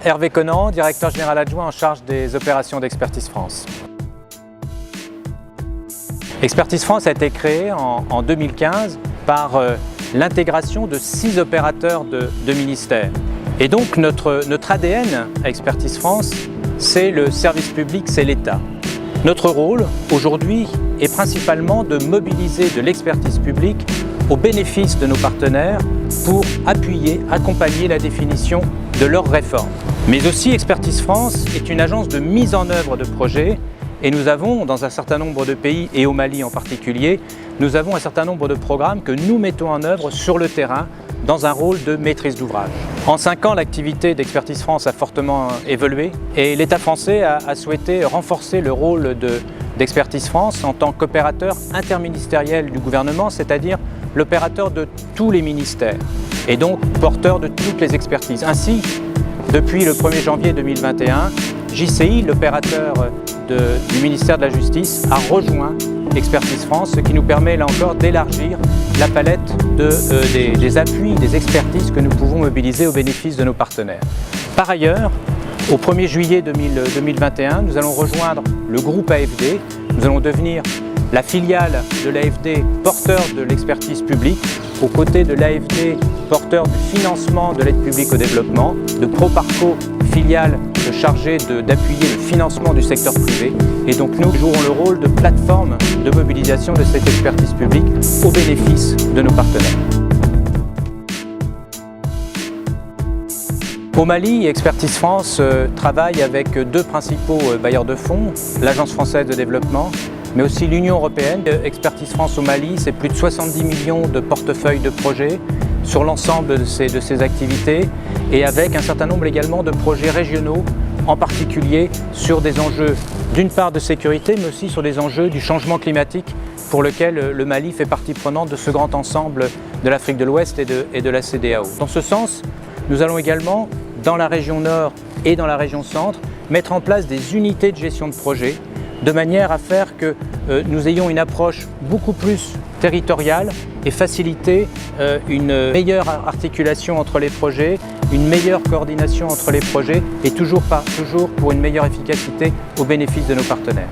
Hervé Conant, directeur général adjoint en charge des opérations d'Expertise France. Expertise France a été créée en 2015 par l'intégration de 6 opérateurs de ministères. Et donc notre ADN à Expertise France, c'est le service public, c'est l'État. Notre rôle aujourd'hui est principalement de mobiliser de l'expertise publique au bénéfice de nos partenaires pour appuyer, accompagner la définition de leurs réformes. Mais aussi Expertise France est une agence de mise en œuvre de projets et nous avons, dans un certain nombre de pays et au Mali en particulier, nous avons un certain nombre de programmes que nous mettons en œuvre sur le terrain dans un rôle de maîtrise d'ouvrage. En 5 ans, l'activité d'Expertise France a fortement évolué et l'État français a souhaité renforcer le rôle d'Expertise France en tant qu'opérateur interministériel du gouvernement, c'est-à-dire l'opérateur de tous les ministères et donc porteur de toutes les expertises. Ainsi, depuis le 1er janvier 2021, JCI, l'opérateur du ministère de la Justice, a rejoint Expertise France, ce qui nous permet là encore d'élargir la palette des appuis, des expertises que nous pouvons mobiliser au bénéfice de nos partenaires. Par ailleurs, au 1er juillet 2021, nous allons rejoindre le groupe AFD, nous allons devenir la filiale de l'AFD porteur de l'expertise publique, aux côtés de l'AFD porteur du financement de l'aide publique au développement, de Proparco, filiale chargée d'appuyer le financement du secteur privé. Et donc nous jouerons le rôle de plateforme de mobilisation de cette expertise publique au bénéfice de nos partenaires. Au Mali, Expertise France travaille avec 2 principaux bailleurs de fonds, l'Agence française de développement, mais aussi l'Union européenne. Expertise France au Mali, c'est plus de 70 millions de portefeuilles de projets sur l'ensemble de ces activités et avec un certain nombre également de projets régionaux, en particulier sur des enjeux d'une part de sécurité, mais aussi sur des enjeux du changement climatique pour lequel le Mali fait partie prenante de ce grand ensemble de l'Afrique de l'Ouest et de la CEDEAO. Dans ce sens, nous allons également, dans la région Nord et dans la région Centre, mettre en place des unités de gestion de projet de manière à faire que nous ayons une approche beaucoup plus territoriale et faciliter une meilleure articulation entre les projets, une meilleure coordination entre les projets et toujours pour une meilleure efficacité au bénéfice de nos partenaires.